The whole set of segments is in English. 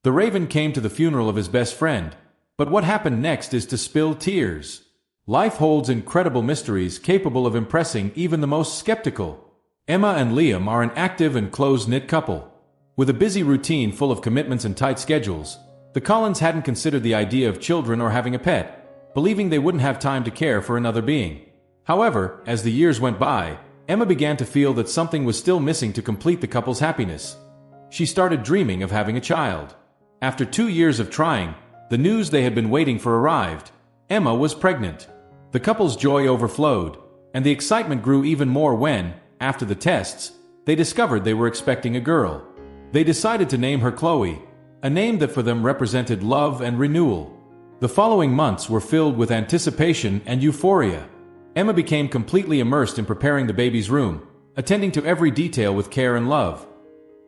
The raven came to the funeral of his best friend, but what happened next is to spill tears. Life holds incredible mysteries capable of impressing even the most skeptical. Emma and Liam are an active and close-knit couple. With a busy routine full of commitments and tight schedules, the Collins hadn't considered the idea of children or having a pet, believing they wouldn't have time to care for another being. However, as the years went by, Emma began to feel that something was still missing to complete the couple's happiness. She started dreaming of having a child. After 2 years of trying, the news they had been waiting for arrived. Emma was pregnant. The couple's joy overflowed, and the excitement grew even more when, after the tests, they discovered they were expecting a girl. They decided to name her Chloe, a name that for them represented love and renewal. The following months were filled with anticipation and euphoria. Emma became completely immersed in preparing the baby's room, attending to every detail with care and love.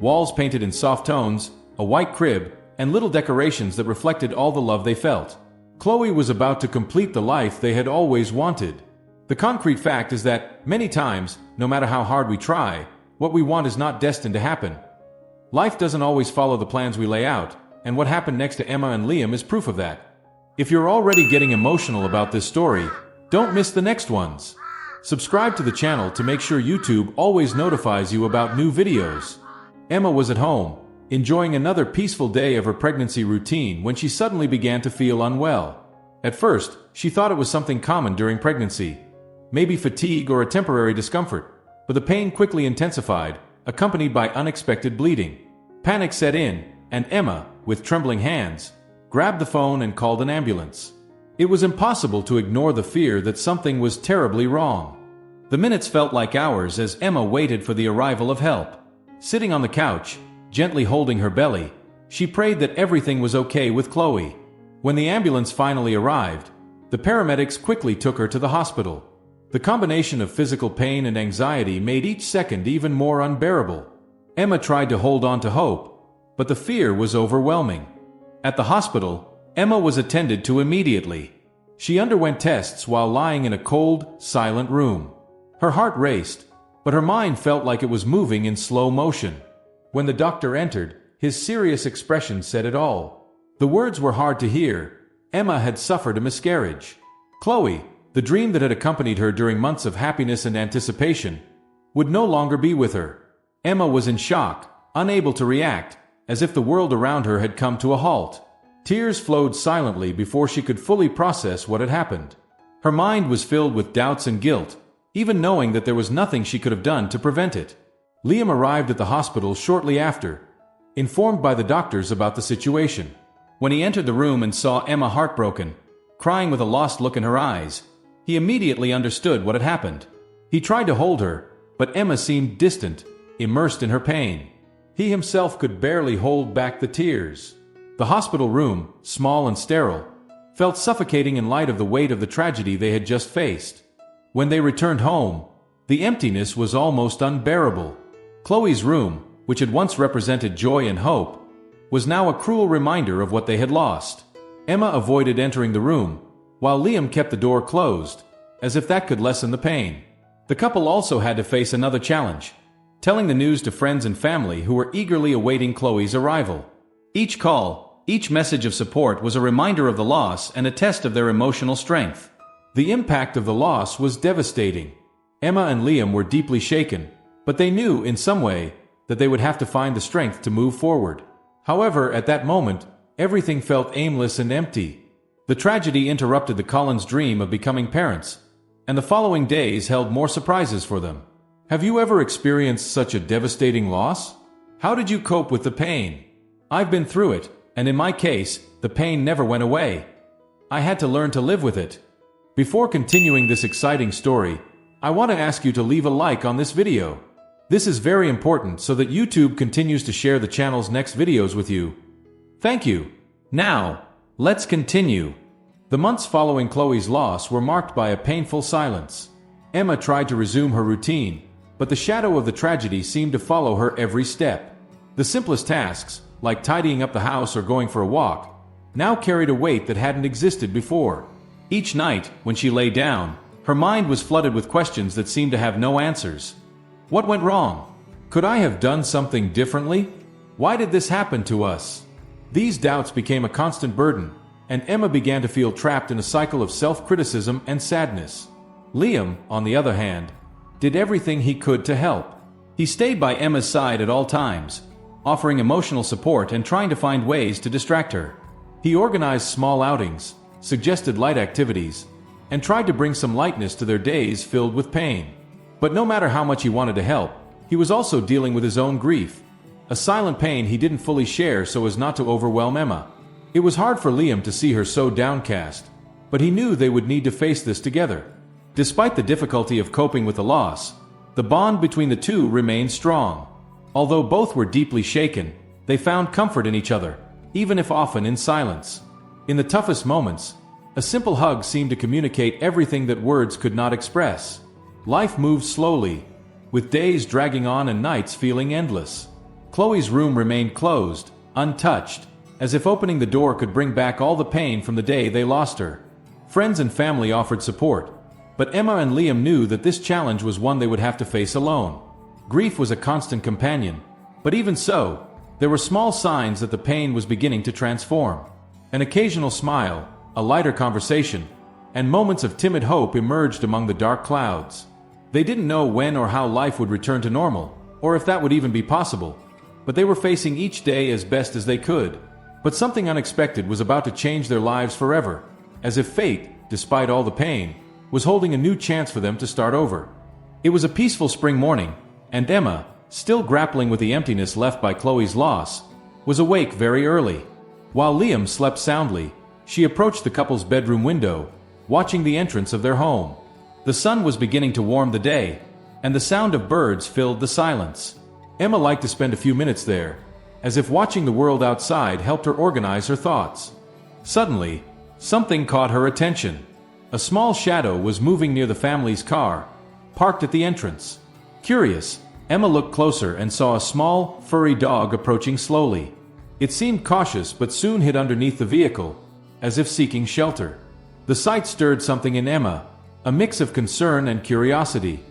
Walls painted in soft tones, a white crib, and little decorations that reflected all the love they felt. Chloe was about to complete the life they had always wanted. The concrete fact is that, many times, no matter how hard we try, what we want is not destined to happen. Life doesn't always follow the plans we lay out, and what happened next to Emma and Liam is proof of that. If you're already getting emotional about this story, don't miss the next ones. Subscribe to the channel to make sure YouTube always notifies you about new videos. Emma was at home, enjoying another peaceful day of her pregnancy routine when she suddenly began to feel unwell. At first, she thought it was something common during pregnancy, maybe fatigue or a temporary discomfort, but the pain quickly intensified, accompanied by unexpected bleeding. Panic set in, and Emma, with trembling hands, grabbed the phone and called an ambulance. It was impossible to ignore the fear that something was terribly wrong. The minutes felt like hours as Emma waited for the arrival of help. Sitting on the couch, gently holding her belly, she prayed that everything was okay with Chloe. When the ambulance finally arrived, the paramedics quickly took her to the hospital. The combination of physical pain and anxiety made each second even more unbearable. Emma tried to hold on to hope, but the fear was overwhelming. At the hospital, Emma was attended to immediately. She underwent tests while lying in a cold, silent room. Her heart raced, but her mind felt like it was moving in slow motion. When the doctor entered, his serious expression said it all. The words were hard to hear. Emma had suffered a miscarriage. Chloe, the dream that had accompanied her during months of happiness and anticipation, would no longer be with her. Emma was in shock, unable to react, as if the world around her had come to a halt. Tears flowed silently before she could fully process what had happened. Her mind was filled with doubts and guilt, even knowing that there was nothing she could have done to prevent it. Liam arrived at the hospital shortly after, informed by the doctors about the situation. When he entered the room and saw Emma heartbroken, crying with a lost look in her eyes, he immediately understood what had happened. He tried to hold her, but Emma seemed distant, immersed in her pain. He himself could barely hold back the tears. The hospital room, small and sterile, felt suffocating in light of the weight of the tragedy they had just faced. When they returned home, the emptiness was almost unbearable. Chloe's room, which had once represented joy and hope, was now a cruel reminder of what they had lost. Emma avoided entering the room, while Liam kept the door closed, as if that could lessen the pain. The couple also had to face another challenge, telling the news to friends and family who were eagerly awaiting Chloe's arrival. Each call, each message of support was a reminder of the loss and a test of their emotional strength. The impact of the loss was devastating. Emma and Liam were deeply shaken, but they knew, in some way, that they would have to find the strength to move forward. However, at that moment, everything felt aimless and empty. The tragedy interrupted the Collins' dream of becoming parents, and the following days held more surprises for them. Have you ever experienced such a devastating loss? How did you cope with the pain? I've been through it, and in my case, the pain never went away. I had to learn to live with it. Before continuing this exciting story, I want to ask you to leave a like on this video. This is very important so that YouTube continues to share the channel's next videos with you. Thank you. Now, let's continue. The months following Chloe's loss were marked by a painful silence. Emma tried to resume her routine, but the shadow of the tragedy seemed to follow her every step. The simplest tasks, like tidying up the house or going for a walk, now carried a weight that hadn't existed before. Each night, when she lay down, her mind was flooded with questions that seemed to have no answers. What went wrong? Could I have done something differently? Why did this happen to us? These doubts became a constant burden, and Emma began to feel trapped in a cycle of self-criticism and sadness. Liam, on the other hand, did everything he could to help. He stayed by Emma's side at all times, offering emotional support and trying to find ways to distract her. He organized small outings, suggested light activities, and tried to bring some lightness to their days filled with pain. But no matter how much he wanted to help, he was also dealing with his own grief, a silent pain he didn't fully share so as not to overwhelm Emma. It was hard for Liam to see her so downcast, but he knew they would need to face this together. Despite the difficulty of coping with the loss, the bond between the two remained strong. Although both were deeply shaken, they found comfort in each other, even if often in silence. In the toughest moments, a simple hug seemed to communicate everything that words could not express. Life moved slowly, with days dragging on and nights feeling endless. Chloe's room remained closed, untouched, as if opening the door could bring back all the pain from the day they lost her. Friends and family offered support, but Emma and Liam knew that this challenge was one they would have to face alone. Grief was a constant companion, but even so, there were small signs that the pain was beginning to transform. An occasional smile, a lighter conversation, and moments of timid hope emerged among the dark clouds. They didn't know when or how life would return to normal, or if that would even be possible, but they were facing each day as best as they could. But something unexpected was about to change their lives forever, as if fate, despite all the pain, was holding a new chance for them to start over. It was a peaceful spring morning, and Emma, still grappling with the emptiness left by Chloe's loss, was awake very early. While Liam slept soundly, she approached the couple's bedroom window, watching the entrance of their home. The sun was beginning to warm the day, and the sound of birds filled the silence. Emma liked to spend a few minutes there, as if watching the world outside helped her organize her thoughts. Suddenly, something caught her attention. A small shadow was moving near the family's car, parked at the entrance. Curious, Emma looked closer and saw a small, furry dog approaching slowly. It seemed cautious but soon hid underneath the vehicle, as if seeking shelter. The sight stirred something in Emma, a mix of concern and curiosity.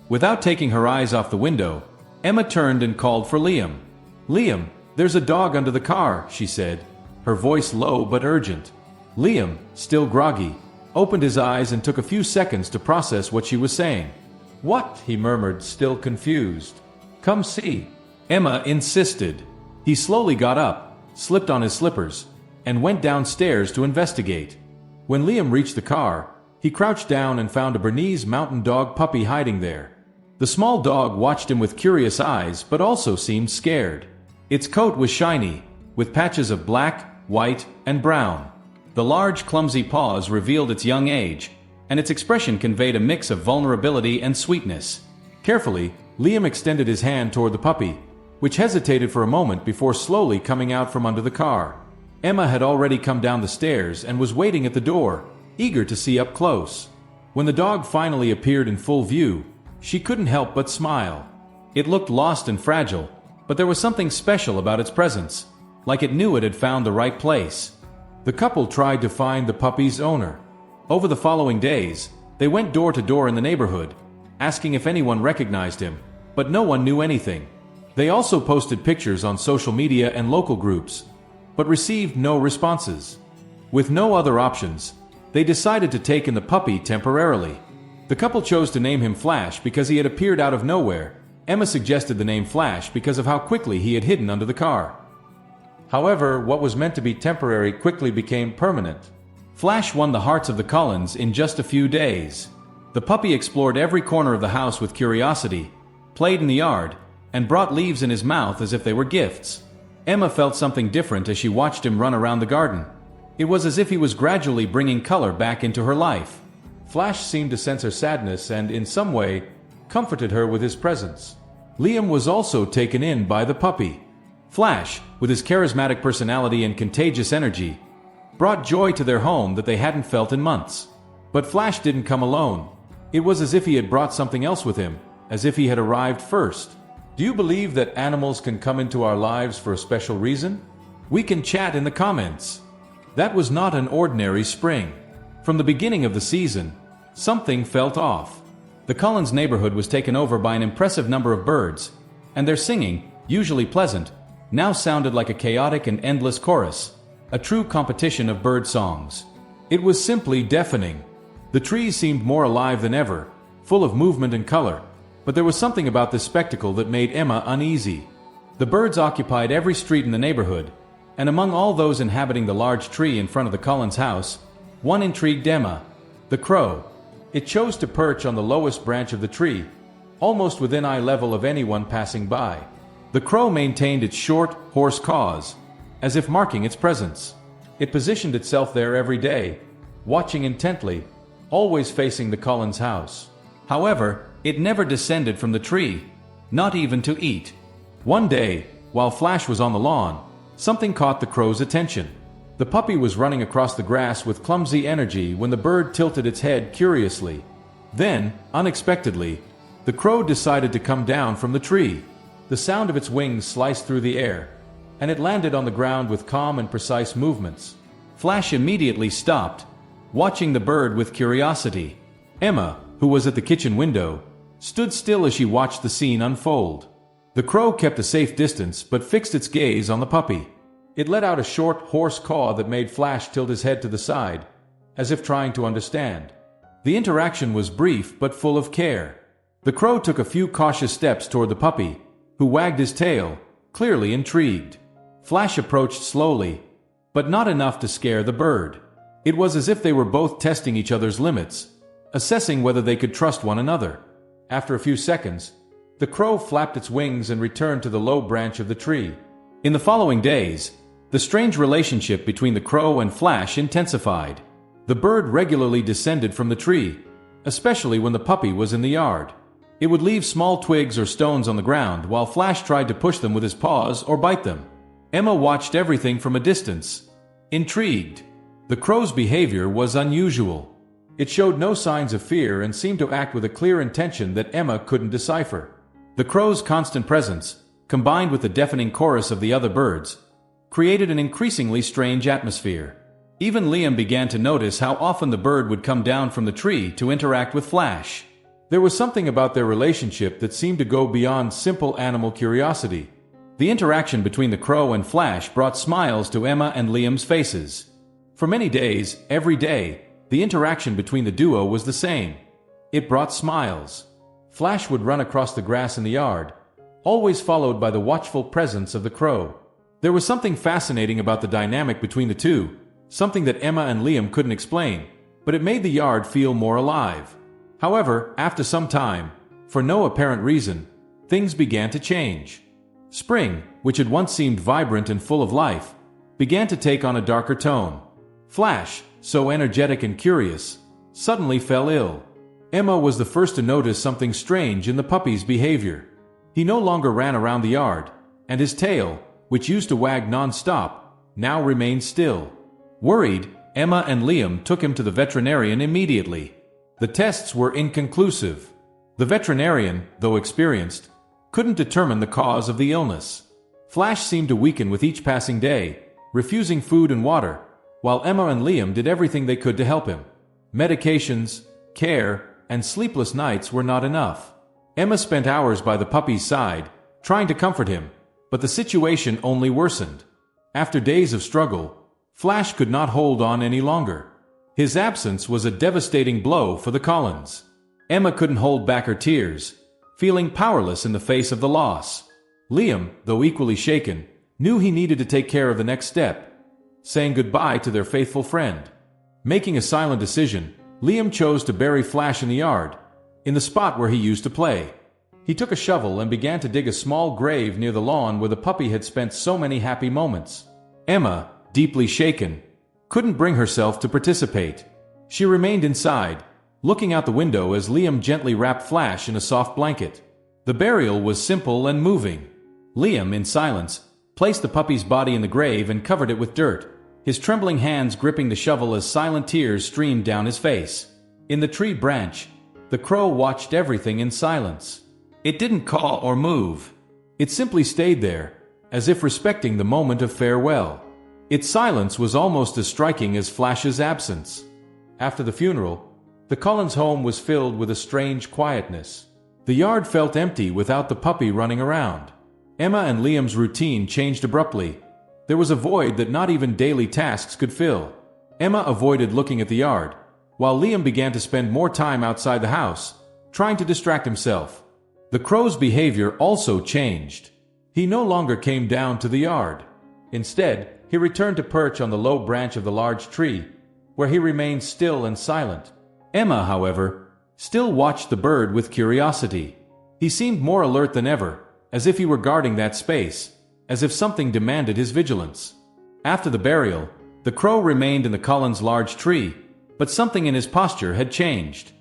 Without taking her eyes off the window, Emma turned and called for Liam. "Liam, there's a dog under the car," she said, her voice low but urgent. Liam, still groggy, opened his eyes and took a few seconds to process what she was saying. "What?" he murmured, still confused. "Come see," Emma insisted. He slowly got up, slipped on his slippers, and went downstairs to investigate. When Liam reached the car, he crouched down and found a Bernese mountain dog puppy hiding there. The small dog watched him with curious eyes but also seemed scared. Its coat was shiny, with patches of black, white, and brown. The large, clumsy paws revealed its young age, and its expression conveyed a mix of vulnerability and sweetness. Carefully, Liam extended his hand toward the puppy, which hesitated for a moment before slowly coming out from under the car. Emma had already come down the stairs and was waiting at the door, eager to see up close. When the dog finally appeared in full view, she couldn't help but smile. It looked lost and fragile, but there was something special about its presence, like it knew it had found the right place. The couple tried to find the puppy's owner. Over the following days, they went door to door in the neighborhood, asking if anyone recognized him, but no one knew anything. They also posted pictures on social media and local groups, but received no responses. With no other options, they decided to take in the puppy temporarily. The couple chose to name him Flash because he had appeared out of nowhere. Emma suggested the name Flash because of how quickly he had hidden under the car. However, what was meant to be temporary quickly became permanent. Flash won the hearts of the Cullens in just a few days. The puppy explored every corner of the house with curiosity, played in the yard, and brought leaves in his mouth as if they were gifts. Emma felt something different as she watched him run around the garden. It was as if he was gradually bringing color back into her life. Flash seemed to sense her sadness and, in some way, comforted her with his presence. Liam was also taken in by the puppy. Flash, with his charismatic personality and contagious energy, brought joy to their home that they hadn't felt in months. But Flash didn't come alone. It was as if he had brought something else with him, as if he had arrived first. Do you believe that animals can come into our lives for a special reason? We can chat in the comments. That was not an ordinary spring. From the beginning of the season, something felt off. The Cullens neighborhood was taken over by an impressive number of birds, and their singing, usually pleasant, now sounded like a chaotic and endless chorus, a true competition of bird songs. It was simply deafening. The trees seemed more alive than ever, full of movement and color, but there was something about this spectacle that made Emma uneasy. The birds occupied every street in the neighborhood, and among all those inhabiting the large tree in front of the Collins house, one intrigued Emma: the crow. It chose to perch on the lowest branch of the tree, almost within eye level of anyone passing by. The crow maintained its short, hoarse caws, as if marking its presence. It positioned itself there every day, watching intently, always facing the Collins house. However, it never descended from the tree, not even to eat. One day, while Flash was on the lawn, something caught the crow's attention. The puppy was running across the grass with clumsy energy when the bird tilted its head curiously. Then, unexpectedly, the crow decided to come down from the tree. The sound of its wings sliced through the air, and it landed on the ground with calm and precise movements. Flash immediately stopped, watching the bird with curiosity. Emma, who was at the kitchen window, stood still as she watched the scene unfold. The crow kept a safe distance but fixed its gaze on the puppy. It let out a short, hoarse caw that made Flash tilt his head to the side, as if trying to understand. The interaction was brief but full of care. The crow took a few cautious steps toward the puppy, who wagged his tail, clearly intrigued. Flash approached slowly, but not enough to scare the bird. It was as if they were both testing each other's limits, assessing whether they could trust one another. After a few seconds, the crow flapped its wings and returned to the low branch of the tree. In the following days, the strange relationship between the crow and Flash intensified. The bird regularly descended from the tree, especially when the puppy was in the yard. It would leave small twigs or stones on the ground while Flash tried to push them with his paws or bite them. Emma watched everything from a distance, intrigued. The crow's behavior was unusual. It showed no signs of fear and seemed to act with a clear intention that Emma couldn't decipher. The crow's constant presence, combined with the deafening chorus of the other birds, created an increasingly strange atmosphere. Even Liam began to notice how often the bird would come down from the tree to interact with Flash. There was something about their relationship that seemed to go beyond simple animal curiosity. The interaction between the crow and Flash brought smiles to Emma and Liam's faces. For many days, every day, the interaction between the duo was the same. It brought smiles. Flash would run across the grass in the yard, always followed by the watchful presence of the crow. There was something fascinating about the dynamic between the two, something that Emma and Liam couldn't explain, but it made the yard feel more alive. However, after some time, for no apparent reason, things began to change. Spring, which had once seemed vibrant and full of life, began to take on a darker tone. Flash, so energetic and curious, suddenly fell ill. Emma was the first to notice something strange in the puppy's behavior. He no longer ran around the yard, and his tail, which used to wag non-stop, now remained still. Worried, Emma and Liam took him to the veterinarian immediately. The tests were inconclusive. The veterinarian, though experienced, couldn't determine the cause of the illness. Flash seemed to weaken with each passing day, refusing food and water, while Emma and Liam did everything they could to help him. Medications, care, and sleepless nights were not enough. Emma spent hours by the puppy's side, trying to comfort him, but the situation only worsened. After days of struggle, Flash could not hold on any longer. His absence was a devastating blow for the Collins. Emma couldn't hold back her tears, feeling powerless in the face of the loss. Liam, though equally shaken, knew he needed to take care of the next step, saying goodbye to their faithful friend. Making a silent decision, Liam chose to bury Flash in the yard, in the spot where he used to play. He took a shovel and began to dig a small grave near the lawn where the puppy had spent so many happy moments. Emma, deeply shaken, couldn't bring herself to participate. She remained inside, looking out the window as Liam gently wrapped Flash in a soft blanket. The burial was simple and moving. Liam, in silence, placed the puppy's body in the grave and covered it with dirt, his trembling hands gripping the shovel as silent tears streamed down his face. In the tree branch, the crow watched everything in silence. It didn't caw or move. It simply stayed there, as if respecting the moment of farewell. Its silence was almost as striking as Flash's absence. After the funeral, the Collins home was filled with a strange quietness. The yard felt empty without the puppy running around. Emma and Liam's routine changed abruptly. There was a void that not even daily tasks could fill. Emma avoided looking at the yard, while Liam began to spend more time outside the house, trying to distract himself. The crow's behavior also changed. He no longer came down to the yard. Instead, he returned to perch on the low branch of the large tree, where he remained still and silent. Emma, however, still watched the bird with curiosity. He seemed more alert than ever, as if he were guarding that space, as if something demanded his vigilance. After the burial, the crow remained in the Cullen's large tree, but something in his posture had changed.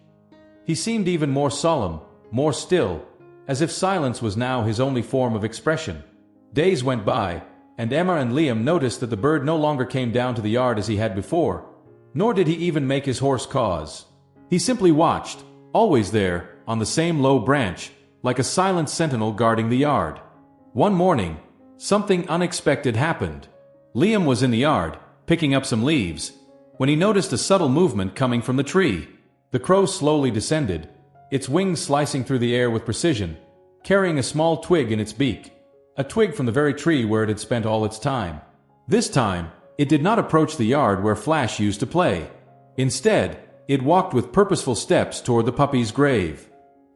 He seemed even more solemn, more still, as if silence was now his only form of expression. Days went by, and Emma and Liam noticed that the bird no longer came down to the yard as he had before, nor did he even make his hoarse caws. He simply watched, always there, on the same low branch, like a silent sentinel guarding the yard. One morning, something unexpected happened. Liam was in the yard, picking up some leaves, when he noticed a subtle movement coming from the tree. The crow slowly descended, its wings slicing through the air with precision, carrying a small twig in its beak, a twig from the very tree where it had spent all its time. This time, it did not approach the yard where Flash used to play. Instead, it walked with purposeful steps toward the puppy's grave.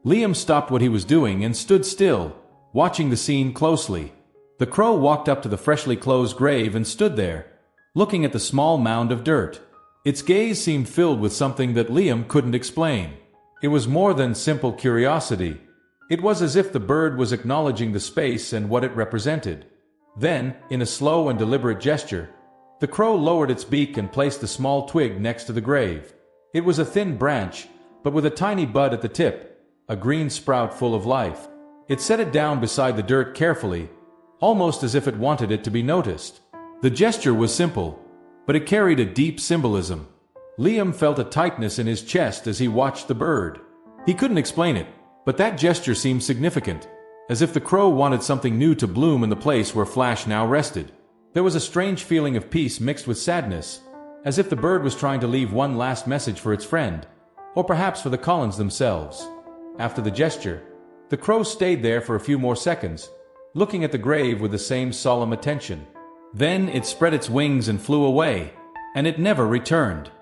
Liam stopped what he was doing and stood still, watching the scene closely. The crow walked up to the freshly closed grave and stood there, looking at the small mound of dirt. Its gaze seemed filled with something that Liam couldn't explain. It was more than simple curiosity. It was as if the bird was acknowledging the space and what it represented. Then, in a slow and deliberate gesture, the crow lowered its beak and placed the small twig next to the grave. It was a thin branch, but with a tiny bud at the tip, a green sprout full of life. It set it down beside the dirt carefully, almost as if it wanted it to be noticed. The gesture was simple, but it carried a deep symbolism. Liam felt a tightness in his chest as he watched the bird. He couldn't explain it, but that gesture seemed significant, as if the crow wanted something new to bloom in the place where Flash now rested. There was a strange feeling of peace mixed with sadness, as if the bird was trying to leave one last message for its friend, or perhaps for the Cullens themselves. After the gesture, the crow stayed there for a few more seconds, looking at the grave with the same solemn attention. Then it spread its wings and flew away, and it never returned.